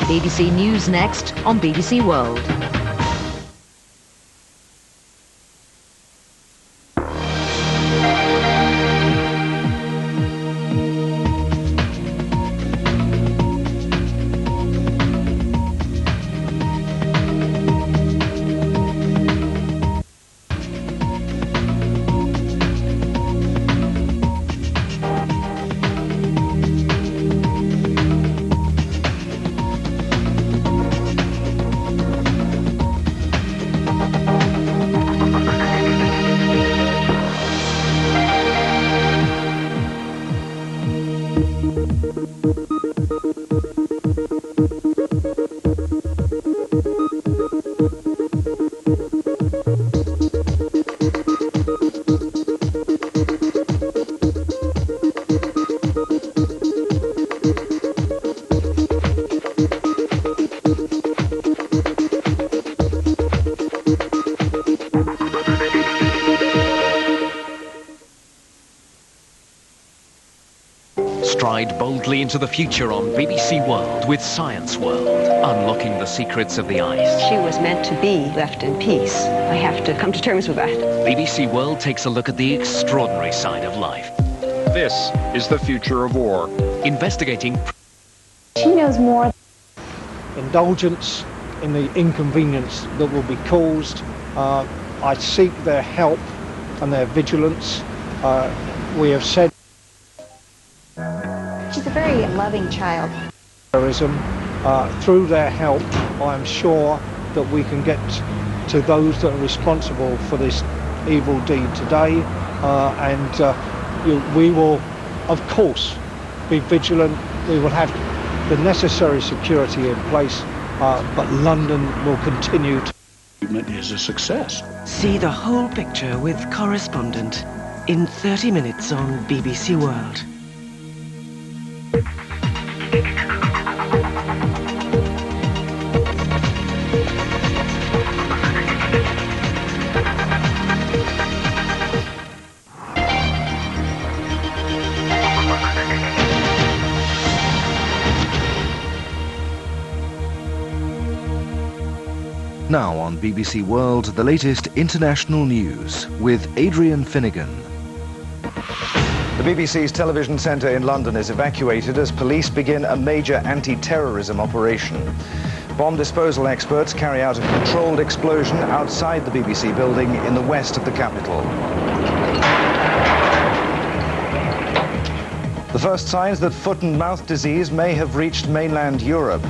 BBC News next on BBC World. Stride boldly into the future on BBC World with Science World, unlocking the secrets of the ice. She was meant to be left in peace. I have to come to terms with that. BBC World takes a look at the extraordinary side of life. This is the future of war. Investigating. She knows more. Indulgence in the inconvenience that will be caused. I seek their help and their vigilance. We have said she's a very loving child. Terrorism. Through their help, I am sure that we can get to those that are responsible for this evil deed today, and we will, of course, be vigilant. We will have the necessary security in place, but London will continue to... is a success. See the whole picture with Correspondent in 30 minutes on BBC World. Now on BBC World, the latest international news with Adrian Finnegan. The BBC's television centre in London is evacuated as police begin a major anti-terrorism operation. Bomb disposal experts carry out a controlled explosion outside the BBC building in the west of the capital. The first signs that foot and mouth disease may have reached mainland Europe.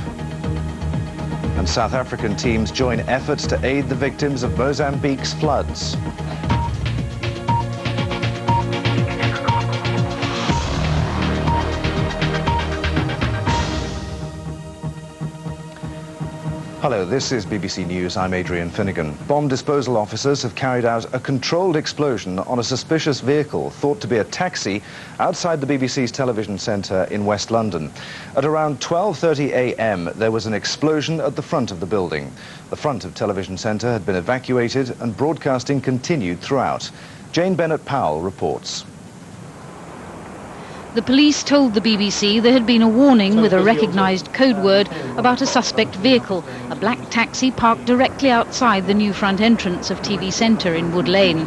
And South African teams join efforts to aid the victims of Mozambique's floods. Hello, this is BBC News. I'm Adrian Finnegan. Bomb disposal officers have carried out a controlled explosion on a suspicious vehicle thought to be a taxi outside the BBC's television centre in West London. At around 12:30 a.m. there was an explosion at the front of the building. The front of television centre had been evacuated and broadcasting continued throughout. Jane Bennett-Powell reports. The police told the BBC there had been a warning with a recognised code word about a suspect vehicle, a black taxi parked directly outside the new front entrance of TV Centre in Wood Lane.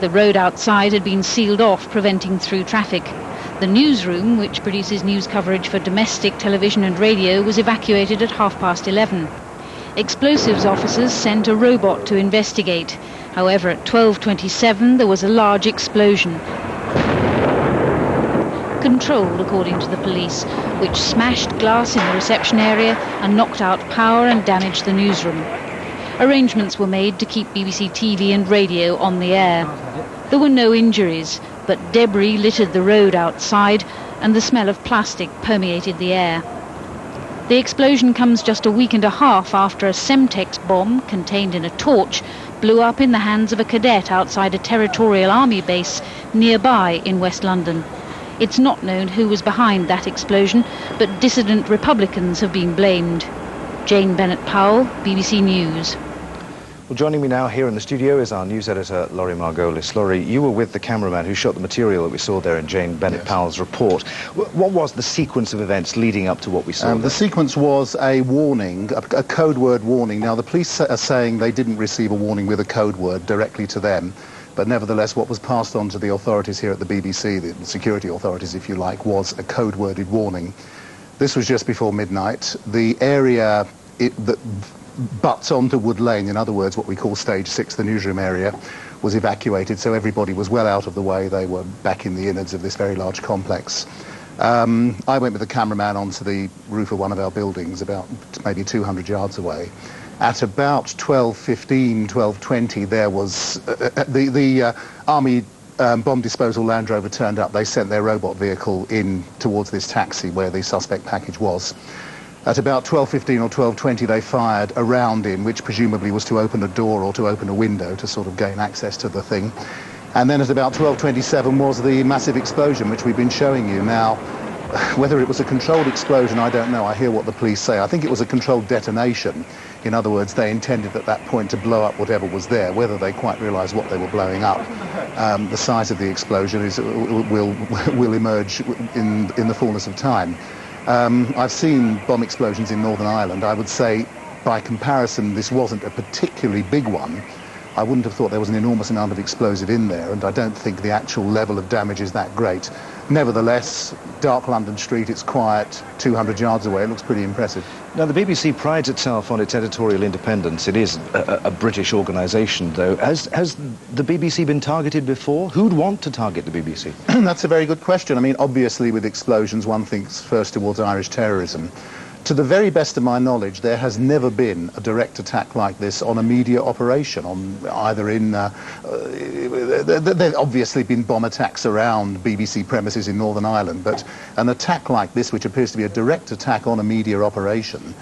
The road outside had been sealed off, preventing through traffic. The newsroom, which produces news coverage for domestic television and radio, was evacuated at 11:30. Explosives officers sent a robot to investigate. However, at 12:27 there was a large explosion. Controlled, according to the police, which smashed glass in the reception area and knocked out power and damaged the newsroom. Arrangements were made to keep BBC TV and radio on the air. There were no injuries, but debris littered the road outside and the smell of plastic permeated the air. The explosion comes just a week and a half after a Semtex bomb contained in a torch blew up in the hands of a cadet outside a territorial army base nearby in West London. It's not known who was behind that explosion, but dissident Republicans have been blamed. Jane Bennett-Powell, BBC News. Well, joining me now here in the studio is our news editor, Laurie Margolis. Laurie, you were with the cameraman who shot the material that we saw there in Jane Bennett-Powell's report. What was the sequence of events leading up to what we saw? The sequence was a warning, a code word warning. Now, the police are saying they didn't receive a warning with a code word directly to them, but nevertheless, what was passed on to the authorities here at the BBC, the security authorities, if you like, was a code-worded warning. This was just before midnight. The area that butts onto Wood Lane, in other words, what we call Stage 6, the newsroom area, was evacuated, so everybody was well out of the way. They were back in the innards of this very large complex. I went with the cameraman onto the roof of one of our buildings, about maybe 200 yards away. At about 12:15, 12:20, there was the Army bomb disposal Land Rover turned up. They sent their robot vehicle in towards this taxi where the suspect package was. At about 12:15 or 12:20, they fired a round in, which presumably was to open a door or to open a window to sort of gain access to the thing. And then at about 12:27 was the massive explosion, which we've been showing you. Now, whether it was a controlled explosion, I don't know. I hear what the police say. I think it was a controlled detonation. In other words, they intended at that point to blow up whatever was there. Whether they quite realised what they were blowing up, the size of the explosion will emerge in the fullness of time. I've seen bomb explosions in Northern Ireland. I would say, by comparison, this wasn't a particularly big one. I wouldn't have thought there was an enormous amount of explosive in there, and I don't think the actual level of damage is that great. Nevertheless, dark London street, it's quiet, 200 yards away, it looks pretty impressive. Now, the BBC prides itself on its editorial independence. It is a British organisation, though. Has the BBC been targeted before? Who'd want to target the BBC? That's a very good question. I mean, obviously, with explosions, one thinks first towards Irish terrorism. To the very best of my knowledge, there has never been a direct attack like this on a media operation, on either in... there have obviously been bomb attacks around BBC premises in Northern Ireland, but an attack like this, which appears to be a direct attack on a media operation,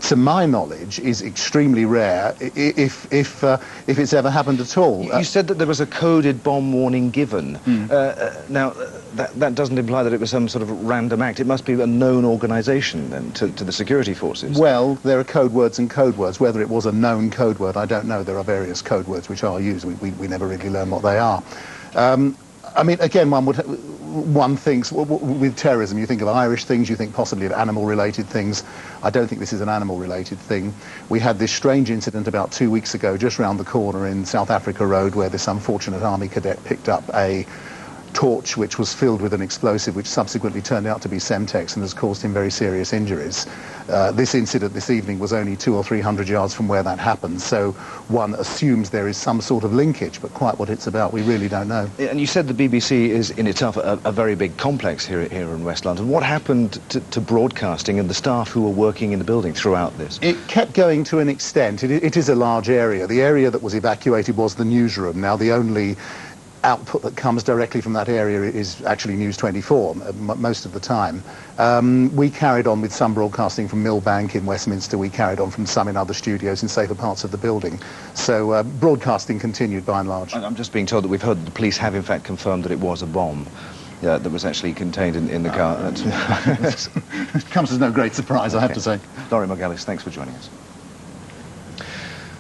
to my knowledge, is extremely rare, if it's ever happened at all. You said that there was a coded bomb warning given. Now, that doesn't imply that it was some sort of random act. It must be a known organisation, then, to the security forces. Well, there are code words and code words. Whether it was a known code word, I don't know. There are various code words which are used. We never really learn what they are. I mean, again, one thinks, with terrorism, you think of Irish things, you think possibly of animal-related things. I don't think this is an animal-related thing. We had this strange incident about 2 weeks ago, just round the corner in South Africa Road, where this unfortunate army cadet picked up a torch which was filled with an explosive which subsequently turned out to be Semtex and has caused him very serious injuries. This incident this evening was only 200 or 300 yards from where that happened, so one assumes there is some sort of linkage, but quite what it's about we really don't know. And you said the BBC is in itself a very big complex here in West London. What happened to broadcasting and the staff who were working in the building throughout this? It kept going to an extent. It is a large area. The area that was evacuated was the newsroom. Now, the only output that comes directly from that area is actually News 24 most of the time. We carried on with some broadcasting from Millbank in Westminster. We carried on from some in other studios in safer parts of the building. So broadcasting continued by and large. I'm just being told that we've heard that the police have in fact confirmed that it was a bomb that was actually contained in the car. It comes as no great surprise, I have to say. Laurie Margolis, thanks for joining us.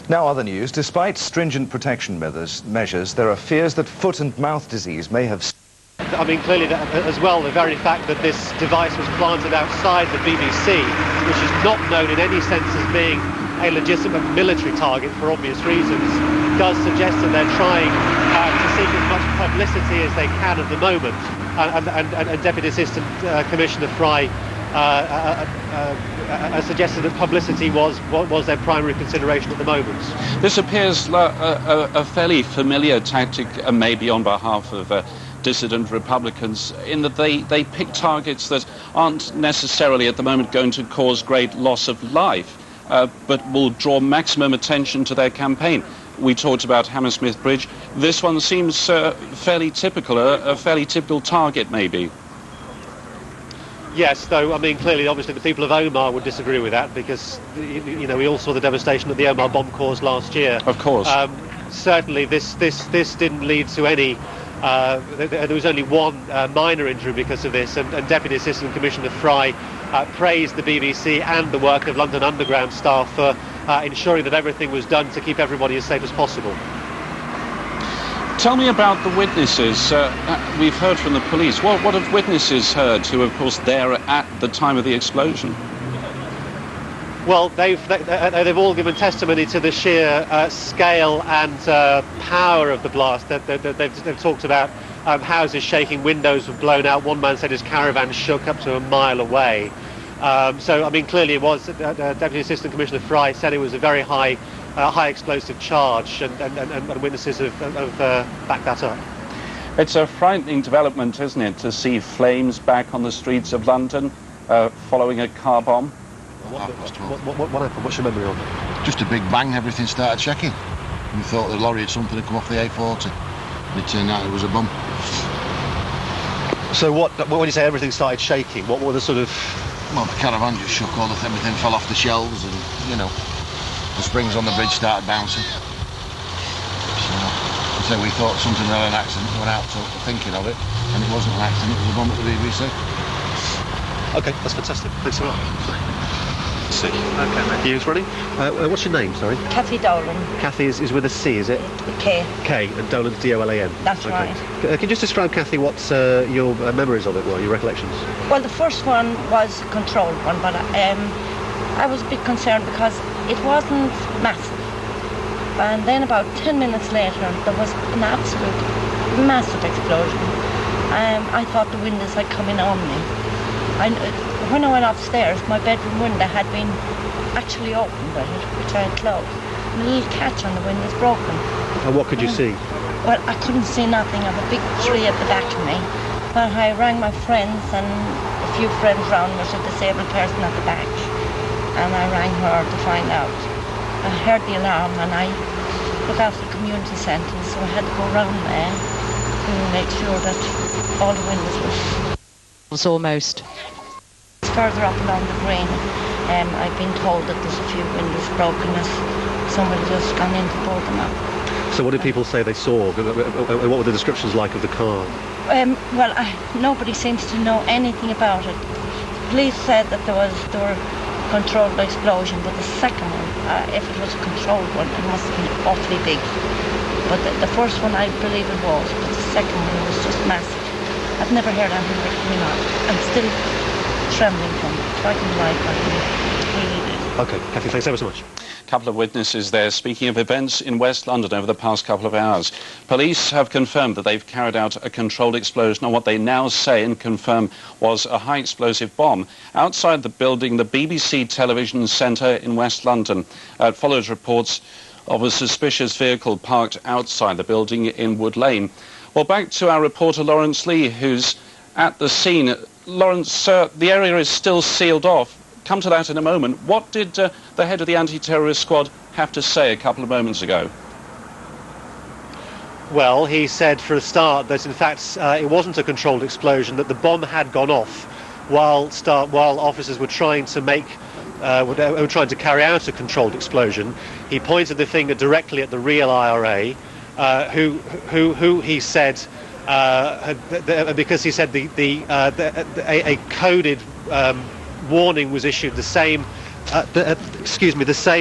Now, other news. Despite stringent protection measures, there are fears that foot and mouth disease may have... I mean, clearly, as well, the very fact that this device was planted outside the BBC, which is not known in any sense as being a legitimate military target for obvious reasons, does suggest that they're trying to seek as much publicity as they can at the moment. And Deputy Assistant Commissioner Fry suggested that publicity was their primary consideration at the moment. This appears a fairly familiar tactic, maybe on behalf of dissident Republicans, in that they pick targets that aren't necessarily at the moment going to cause great loss of life, but will draw maximum attention to their campaign. We talked about Hammersmith Bridge. This one seems fairly typical, a fairly typical target, maybe. Yes, though, I mean, clearly, obviously, the people of Omagh would disagree with that because, you know, we all saw the devastation that the Omagh bomb caused last year. Of course. Certainly, this didn't lead to any... there was only one minor injury because of this, and Deputy Assistant Commissioner Fry praised the BBC and the work of London Underground staff for ensuring that everything was done to keep everybody as safe as possible. Tell me about the witnesses. We've heard from the police. What have witnesses heard who, of course, there at the time of the explosion? Well, they've all given testimony to the sheer scale and power of the blast. They've talked about houses shaking, windows were blown out. One man said his caravan shook up to a mile away. So, I mean, clearly it was. Deputy Assistant Commissioner Fry said it was a very high explosive charge, and witnesses have backed that up. It's a frightening development, isn't it, to see flames back on the streets of London following a car bomb? What happened? What's your memory of it? Just a big bang, everything started shaking. We thought the lorry had something to come off the A40. It turned out it was a bomb. So when you say everything started shaking, what were the sort of... Well, the caravan just shook, everything fell off the shelves and, you know, the springs on the bridge started bouncing. So we thought something had an accident, we went out thinking of it, and it wasn't an accident, it was a bomb at the BBC. OK, that's fantastic. Thanks a lot. C. OK, mate. You ready? What's your name, sorry? Kathy Dolan. Kathy is with a C, is it? K. K, and Dolan's D-O-L-A-N. That's right. Can you just describe, Kathy, what your memories of it were, your recollections? Well, the first one was a controlled one, but I was a bit concerned because it wasn't massive. And then about 10 minutes later, there was an absolute massive explosion. I thought the windows had come in on me. When I went upstairs, my bedroom window had been actually opened with it, which I had closed. And the little catch on the window was broken. And what could you see? Well, I couldn't see nothing of a big tree at the back of me. But I rang my friends, and a few friends round was a disabled person at the back. And I rang her to find out. I heard the alarm, and I look after the community centre, so I had to go round there to make sure that all the windows were... It's almost. It's further up along the green. I've been told that there's a few windows broken as somebody just gone in to pull them up. So what did people say they saw? What were the descriptions like of the car? Well, nobody seems to know anything about it. Police said that there were controlled explosion, but the second one, if it was a controlled one, it must have been awfully big. But the first one, I believe it was, but the second one was just massive. I've never heard anything like it coming out. I'm still trembling from it, frightened like that. OK, Kathy, thanks ever so much. A couple of witnesses there speaking of events in West London over the past couple of hours. Police have confirmed that they've carried out a controlled explosion on what they now say and confirm was a high explosive bomb outside the building, the BBC television centre in West London. It follows reports of a suspicious vehicle parked outside the building in Wood Lane. Well, back to our reporter Lawrence Lee, who's at the scene. Lawrence, the area is still sealed off. Come to that in a moment. What did the head of the anti-terrorist squad have to say a couple of moments ago? Well, he said for a start that, in fact, it wasn't a controlled explosion, that the bomb had gone off while officers were trying to were trying to carry out a controlled explosion. He pointed the finger directly at the real IRA. Who he said, because he said a coded warning was issued, the same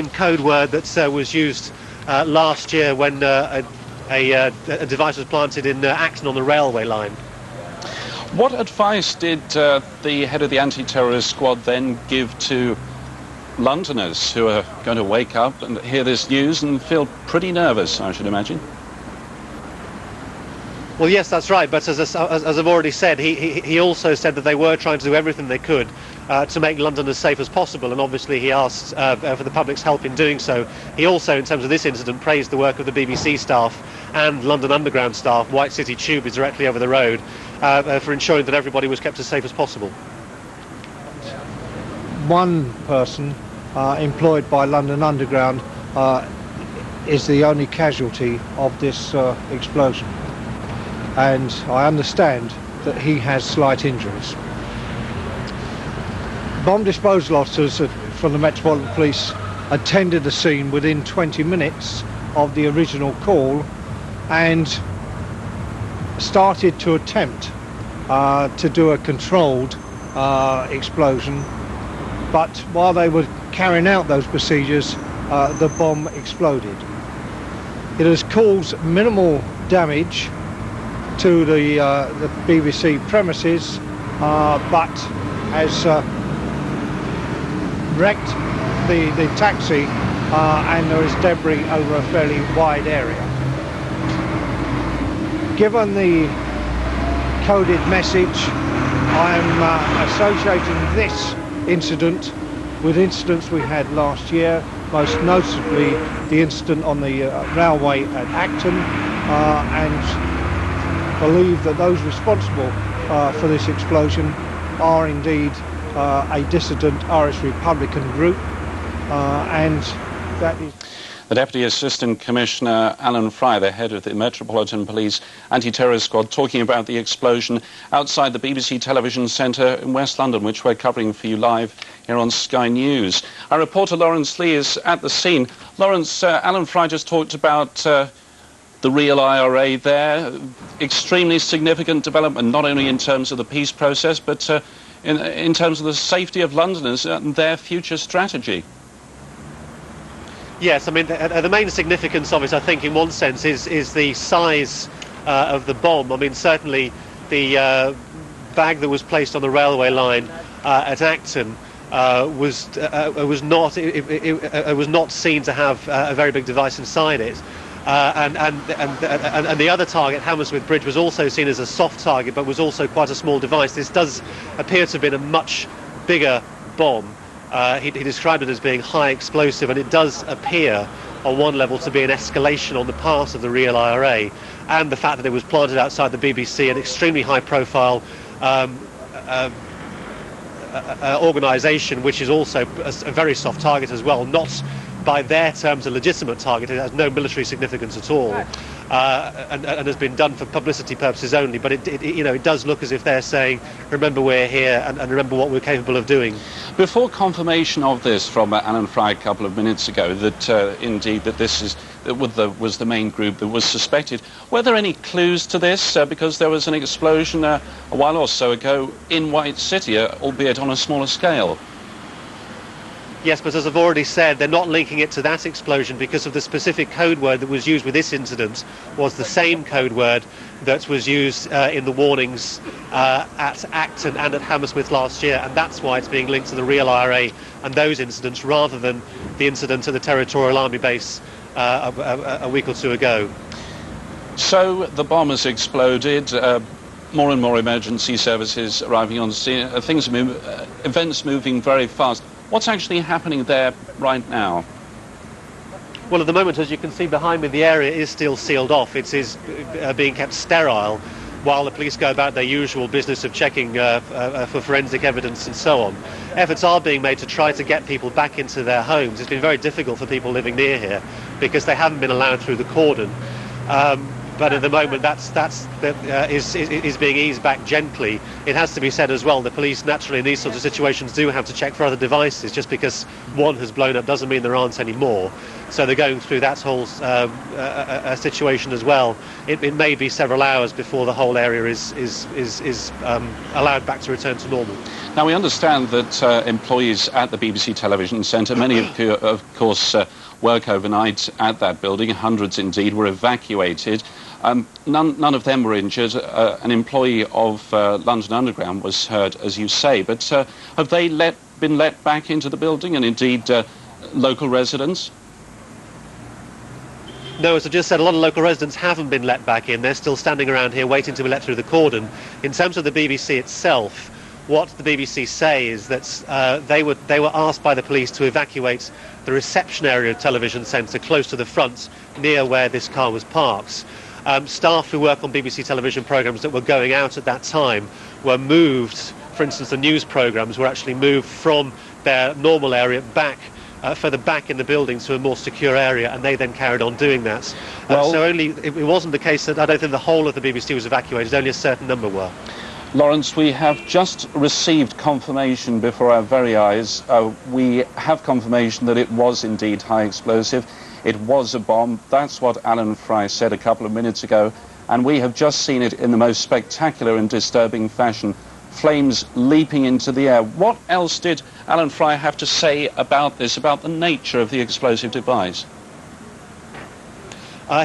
code word that was used last year when a device was planted in Acton on the railway line. What advice did the head of the anti-terrorist squad then give to Londoners who are going to wake up and hear this news and feel pretty nervous, I should imagine? Well, yes, that's right, but as I've already said, he also said that they were trying to do everything they could to make London as safe as possible, and obviously he asked for the public's help in doing so. He also, in terms of this incident, praised the work of the BBC staff and London Underground staff. White City Tube is directly over the road, for ensuring that everybody was kept as safe as possible. One person employed by London Underground is the only casualty of this explosion. And I understand that he has slight injuries. Bomb disposal officers from the Metropolitan Police attended the scene within 20 minutes of the original call and started to attempt to do a controlled explosion. But while they were carrying out those procedures, the bomb exploded. It has caused minimal damage to the BBC premises, but has wrecked the taxi, and there is debris over a fairly wide area. Given the coded message, I'm associating this incident with incidents we had last year, most notably the incident on the railway at Acton, and believe that those responsible for this explosion are indeed a dissident Irish Republican group, and that is... The Deputy Assistant Commissioner Alan Fry, the head of the Metropolitan Police Anti-Terrorist Squad, talking about the explosion outside the BBC Television Centre in West London, which we're covering for you live here on Sky News. Our reporter Lawrence Lee is at the scene. Lawrence, Alan Fry just talked about the real IRA there. Extremely significant development, not only in terms of the peace process, but in terms of the safety of Londoners and their future strategy. Yes, I mean, the main significance of it, I think, in one sense, is the size of the bomb. I mean, certainly the bag that was placed on the railway line at Acton was not seen to have a very big device inside it. And the other target, Hammersmith Bridge, was also seen as a soft target, but was also quite a small device. This does appear to have been a much bigger bomb. He described it as being high explosive, and it does appear on one level to be an escalation on the part of the real IRA, and the fact that it was planted outside the BBC, an extremely high profile organisation, which is also a very soft target as well, not by their terms a legitimate target. It has no military significance at all, and has been done for publicity purposes only, but it does look as if they're saying, remember we're here, and remember what we're capable of doing. Before confirmation of this from Alan Fry a couple of minutes ago, that indeed that this was the main group that was suspected, were there any clues to this? Because there was an explosion a while or so ago in White City, albeit on a smaller scale. Yes, but as I've already said, they're not linking it to that explosion because of the specific code word that was used with this incident was the same code word that was used in the warnings at Acton and at Hammersmith last year, and that's why it's being linked to the real IRA and those incidents rather than the incident at the Territorial Army base a week or two ago. So the bomb has exploded. More and more emergency services arriving on scene. Events moving very fast. What's actually happening there right now? Well, at the moment, as you can see behind me, the area is still sealed off. It is being kept sterile while the police go about their usual business of checking for forensic evidence and so on. Efforts are being made to try to get people back into their homes. It's been very difficult for people living near here because they haven't been allowed through the cordon. But at the moment, that is being eased back gently. It has to be said as well, the police naturally in these sorts of situations do have to check for other devices. Just because one has blown up doesn't mean there aren't any more. So they're going through that whole situation as well. It may be several hours before the whole area is allowed back to return to normal. Now, we understand that employees at the BBC Television Centre, many of course work overnight at that building, hundreds indeed were evacuated. None of them were injured. An employee of London Underground was hurt, as you say, but have they been let back into the building, and indeed local residents? No, as I just said, a lot of local residents haven't been let back in. They're still standing around here waiting to be let through the cordon. In terms of the BBC itself, what the BBC say is that they were asked by the police to evacuate the reception area of Television Centre close to the front, near where this car was parked. Staff who work on BBC television programmes that were going out at that time were moved. For instance, the news programmes were actually moved from their normal area back, further back in the building to a more secure area, and they then carried on doing that. So it wasn't the case that I don't think the whole of the BBC was evacuated, only a certain number were. Lawrence, we have just received confirmation before our very eyes. We have confirmation that it was indeed high explosive. It was a bomb. That's what Alan Fry said a couple of minutes ago. And we have just seen it in the most spectacular and disturbing fashion flames leaping into the air. What else did Alan Fry have to say about this, about the nature of the explosive device?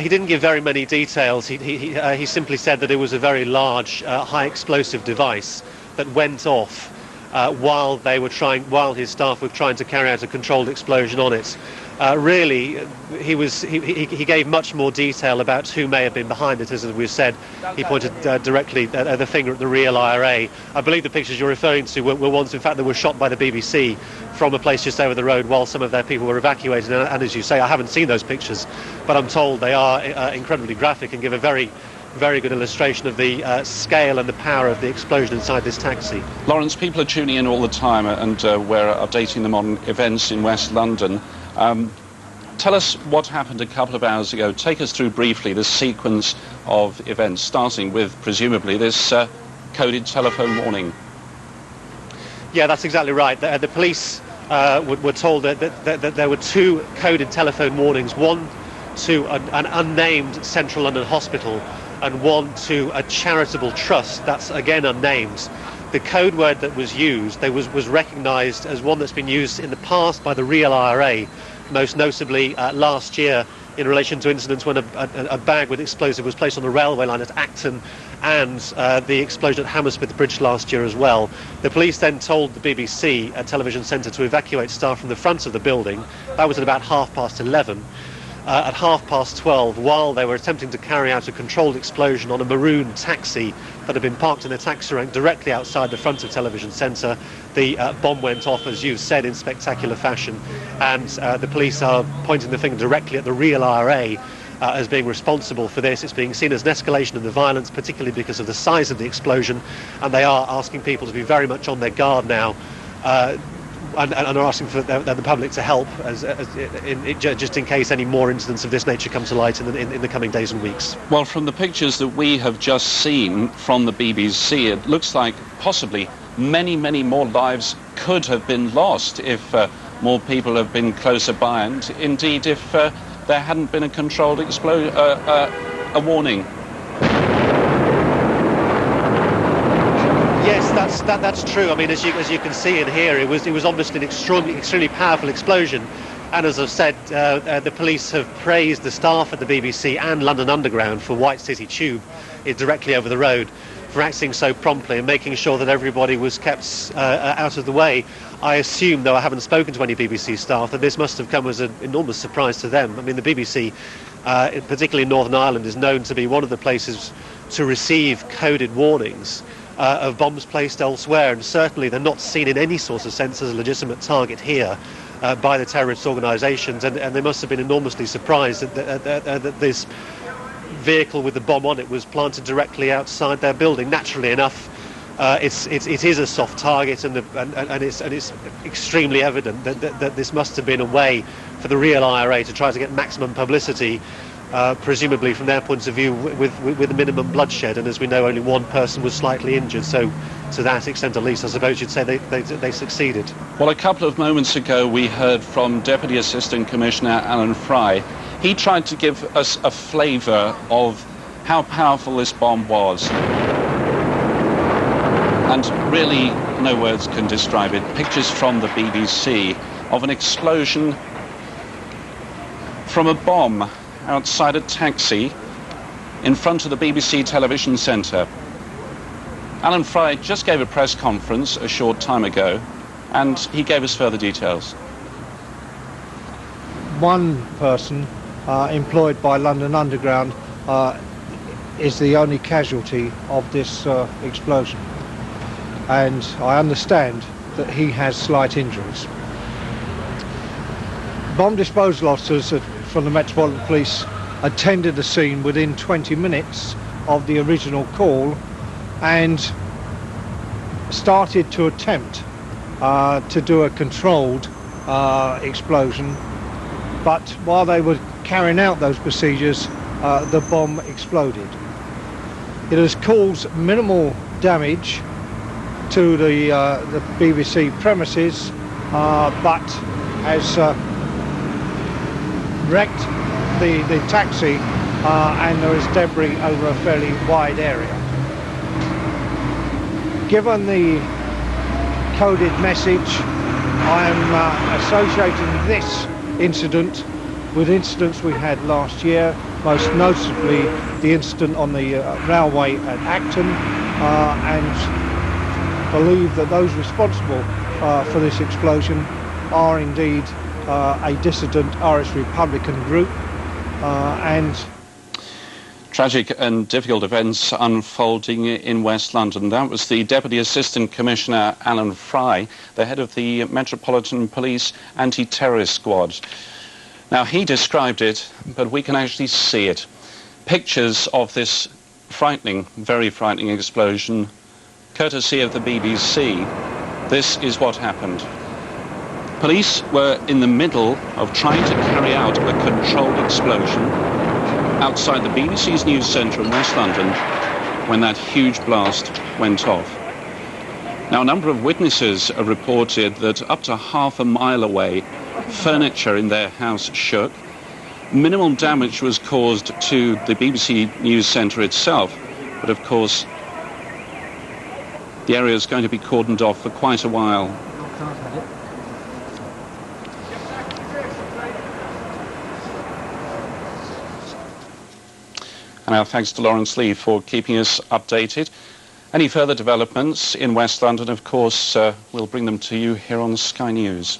He didn't give very many details. He simply said that it was a very large, high explosive device that went off while his staff were trying to carry out a controlled explosion on it. Really, he gave much more detail about who may have been behind it. As we've said, he pointed directly the finger at the real IRA. I believe the pictures you're referring to were ones, in fact, that were shot by the BBC from a place just over the road while some of their people were evacuated. And as you say, I haven't seen those pictures, but I'm told they are incredibly graphic and give a very good illustration of the scale and the power of the explosion inside this taxi. Lawrence, people are tuning in all the time, and we're updating them on events in West London. Tell us what happened a couple of hours ago. Take us through briefly the sequence of events, starting with, presumably, this coded telephone warning. Yeah, that's exactly right. The police were told that there were two coded telephone warnings, one to an unnamed central London hospital and one to a charitable trust that's again unnamed. The code word that was used was recognised as one that's been used in the past by the real IRA, most notably last year in relation to incidents when a bag with explosive was placed on the railway line at Acton, and the explosion at Hammersmith Bridge last year as well. The police then told the BBC television centre to evacuate staff from the front of the building. That was at about 11:30. At 12:30, while they were attempting to carry out a controlled explosion on a maroon taxi that had been parked in a taxi rank directly outside the front of Television Centre, the bomb went off, as you've said, in spectacular fashion. And the police are pointing the finger directly at the real IRA as being responsible for this. It's being seen as an escalation of the violence, particularly because of the size of the explosion, and they are asking people to be very much on their guard now. And are asking for the public to help just in case any more incidents of this nature come to light in the coming days and weeks. Well, from the pictures that we have just seen from the BBC, it looks like possibly many more lives could have been lost if more people have been closer by, and indeed if there hadn't been a controlled a warning. Yes, that's true. I mean, as you can see in here, it was obviously an extremely powerful explosion, and as I've said, the police have praised the staff at the BBC and London Underground for White City Tube, directly over the road, for acting so promptly and making sure that everybody was kept out of the way. I assume, though I haven't spoken to any BBC staff, that this must have come as an enormous surprise to them. I mean, the BBC, particularly in Northern Ireland, is known to be one of the places to receive coded warnings of bombs placed elsewhere, and certainly they're not seen in any sort of sense as a legitimate target here by the terrorist organisations, and they must have been enormously surprised that this vehicle with the bomb on it was planted directly outside their building. Naturally enough, it is a soft target, and it's extremely evident that this must have been a way for the real IRA to try to get maximum publicity, presumably from their point of view with minimum bloodshed, and as we know, only one person was slightly injured, so to that extent at least I suppose you'd say they succeeded. Well, a couple of moments ago we heard from Deputy Assistant Commissioner Alan Fry. He tried to give us a flavour of how powerful this bomb was, and really no words can describe it. Pictures from the BBC of an explosion from a bomb outside a taxi in front of the BBC television centre. Alan Fry just gave a press conference a short time ago, and he gave us further details. One person employed by London Underground is the only casualty of this explosion, and I understand that he has slight injuries. Bomb disposal officers from the Metropolitan Police attended the scene within 20 minutes of the original call and started to attempt to do a controlled explosion, but while they were carrying out those procedures, the bomb exploded. It has caused minimal damage to the BBC premises, but has wrecked the taxi, and there is debris over a fairly wide area. Given the coded message, I am associating this incident with incidents we had last year, most notably the incident on the railway at Acton, and believe that those responsible for this explosion are indeed a dissident Irish Republican group, and tragic and difficult events unfolding in West London. That was the Deputy Assistant Commissioner Alan Fry, the head of the Metropolitan Police Anti-Terrorist Squad. Now, he described it, but we can actually see it. Pictures of this frightening, very frightening explosion, courtesy of the BBC. This is what happened. Police were in the middle of trying to carry out a controlled explosion outside the BBC's news centre in West London when that huge blast went off. Now, a number of witnesses have reported that up to half a mile away, furniture in their house shook. Minimal damage was caused to the BBC news centre itself, but of course the area is going to be cordoned off for quite a while. And our thanks to Lawrence Lee for keeping us updated. Any further developments in West London, of course, we'll bring them to you here on Sky News.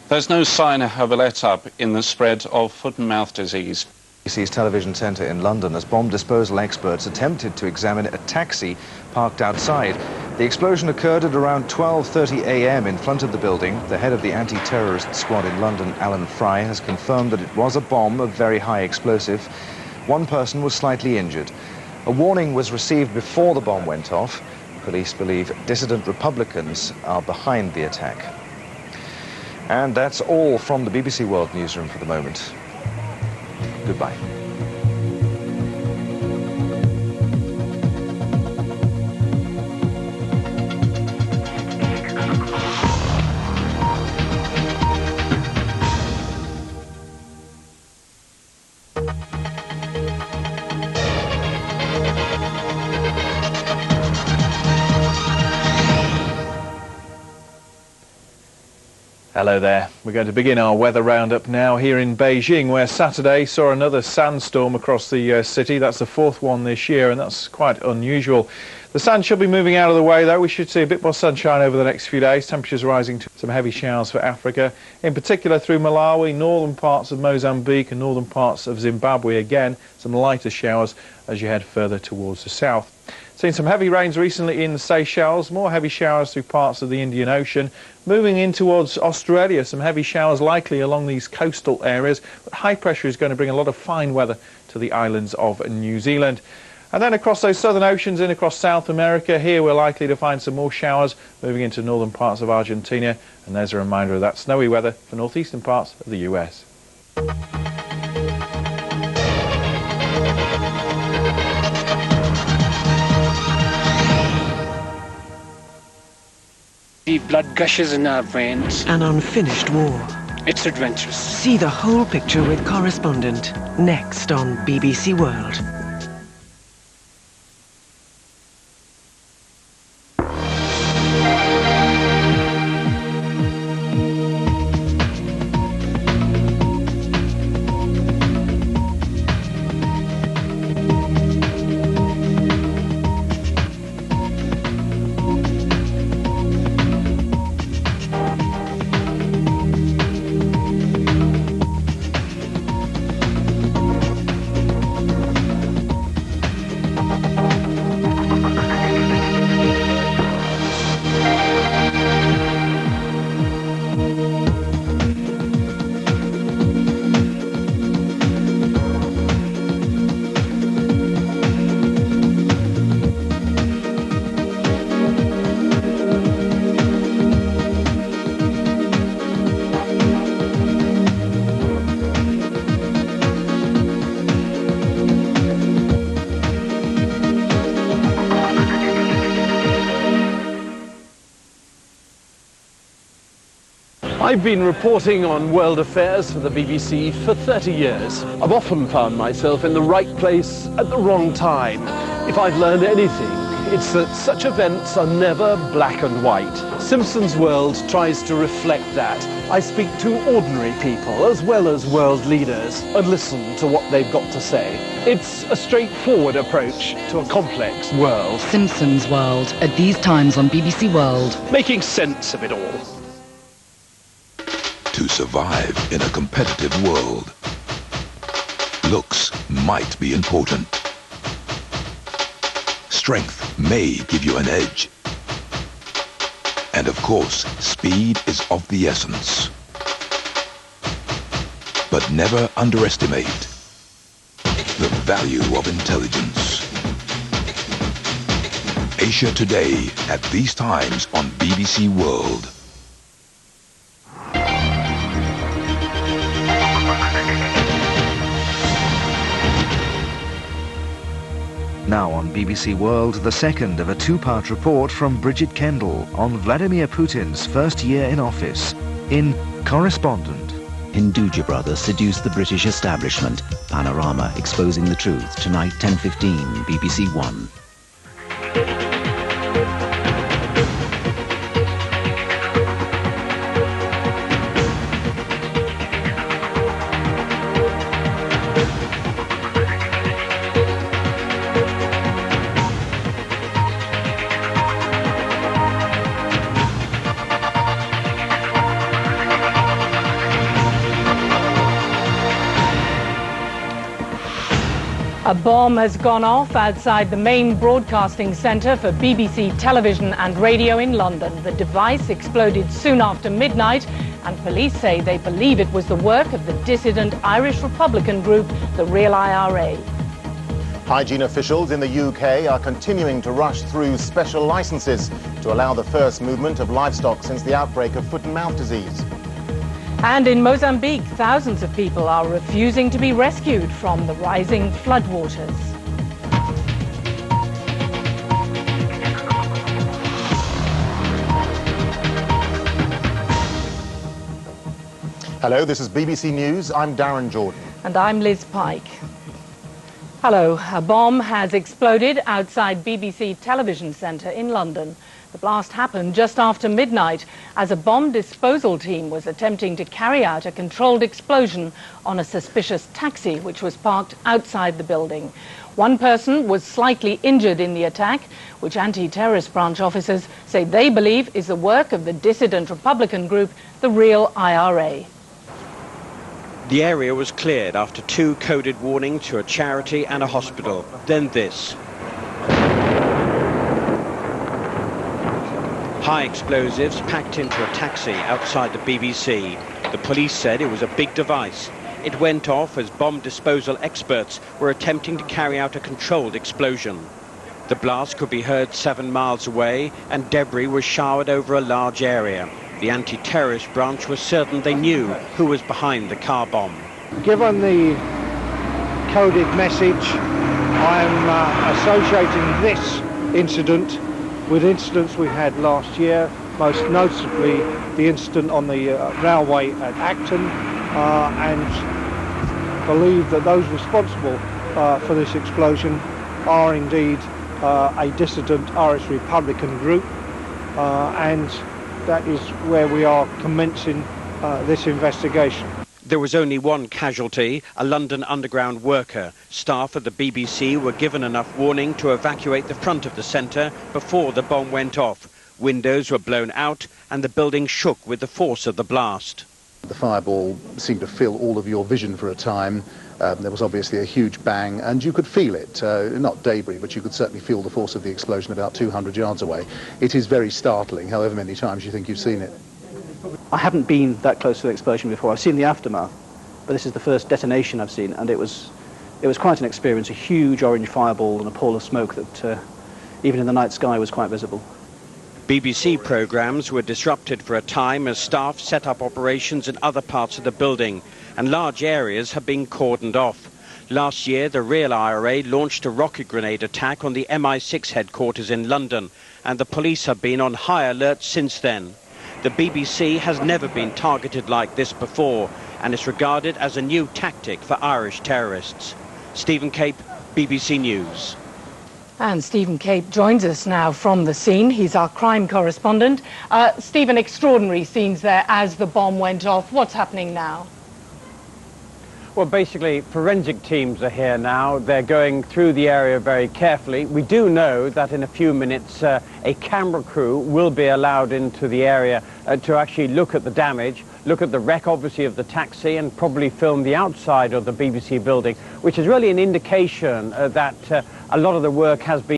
There's no sign of a let-up in the spread of foot and mouth disease. BBC's television centre in London as bomb disposal experts attempted to examine a taxi parked outside. The explosion occurred at around 12:30 a.m. in front of the building. The head of the anti-terrorist squad in London, Alan Fry, has confirmed that it was a bomb of very high explosive. One person was slightly injured. A warning was received before the bomb went off. Police believe dissident Republicans are behind the attack. And that's all from the BBC World Newsroom for the moment. Goodbye. Hello there. We're going to begin our weather roundup now here in Beijing, where Saturday saw another sandstorm across the city. That's the fourth one this year, and that's quite unusual. The sun should be moving out of the way, though. We should see a bit more sunshine over the next few days. Temperatures rising to some heavy showers for Africa, in particular through Malawi, northern parts of Mozambique and northern parts of Zimbabwe. Again, some lighter showers as you head further towards the south. Seen some heavy rains recently in the Seychelles, more heavy showers through parts of the Indian Ocean. Moving in towards Australia, some heavy showers likely along these coastal areas, but high pressure is going to bring a lot of fine weather to the islands of New Zealand. And then across those southern oceans in across South America, here we're likely to find some more showers moving into northern parts of Argentina, and there's a reminder of that snowy weather for northeastern parts of the US. The blood gushes in our veins. An unfinished war. It's adventurous. See the whole picture with correspondent next on BBC World. I've been reporting on world affairs for the BBC for 30 years. I've often found myself in the right place at the wrong time. If I've learned anything It's that such events are never black and white. Simpson's World tries to reflect that. I speak to ordinary people as well as world leaders and listen to what they've got to say. It's a straightforward approach to a complex world. Simpson's World, at these times on BBC World. Making sense of it all. To survive in a competitive world, looks might be important. Strength may give you an edge. And of course, speed is of the essence. But never underestimate the value of intelligence. Asia Today at these times on BBC World. Now on BBC World, the second of a two-part report from Bridget Kendall on Vladimir Putin's first year in office in Correspondent. Hinduja brothers seduce the British establishment. Panorama exposing the truth. Tonight, 10:15, BBC One. A bomb has gone off outside the main broadcasting centre for BBC television and radio in London. The device exploded soon after midnight, and police say they believe it was the work of the dissident Irish Republican group, the Real IRA. Hygiene officials in the UK are continuing to rush through special licences to allow the first movement of livestock since the outbreak of foot and mouth disease. And in Mozambique, thousands of people are refusing to be rescued from the rising floodwaters. Hello, this is BBC News. I'm Darren Jordan. And I'm Liz Pike. Hello. A bomb has exploded outside BBC Television Centre in London. The blast happened just after midnight as a bomb disposal team was attempting to carry out a controlled explosion on a suspicious taxi which was parked outside the building. One person was slightly injured in the attack, which anti-terrorist branch officers say they believe is the work of the dissident Republican group, the Real IRA. The area was cleared after two coded warnings to a charity and a hospital. Then this. High explosives packed into a taxi outside the BBC. The police said it was a big device. It went off as bomb disposal experts were attempting to carry out a controlled explosion. The blast could be heard 7 miles away and debris was showered over a large area. The anti-terrorist branch was certain they knew who was behind the car bomb. Given the coded message, I'm associating this incident with incidents we had last year, most notably the incident on the railway at Acton, and believe that those responsible for this explosion are indeed a dissident Irish Republican group, and that is where we are commencing this investigation. There was only one casualty, a London Underground worker. Staff at the BBC were given enough warning to evacuate the front of the centre before the bomb went off. Windows were blown out and the building shook with the force of the blast. The fireball seemed to fill all of your vision for a time. There was obviously a huge bang and you could feel it, not debris, but you could certainly feel the force of the explosion about 200 yards away. It is very startling, however many times you think you've seen it. I haven't been that close to the explosion before. I've seen the aftermath, but this is the first detonation I've seen, and it was quite an experience, a huge orange fireball and a pall of smoke that even in the night sky was quite visible. BBC programmes were disrupted for a time as staff set up operations in other parts of the building, and large areas have been cordoned off. Last year, the Real IRA launched a rocket grenade attack on the MI6 headquarters in London, and the police have been on high alert since then. The BBC has never been targeted like this before, and is regarded as a new tactic for Irish terrorists. Stephen Cape, BBC News. And Stephen Cape joins us now from the scene. He's our crime correspondent. Stephen, extraordinary scenes there as the bomb went off. What's happening now? Well, basically, forensic teams are here now. They're going through the area very carefully. We do know that in a few minutes, a camera crew will be allowed into the area to actually look at the damage, look at the wreck, obviously, of the taxi, and probably film the outside of the BBC building, which is really an indication that a lot of the work has been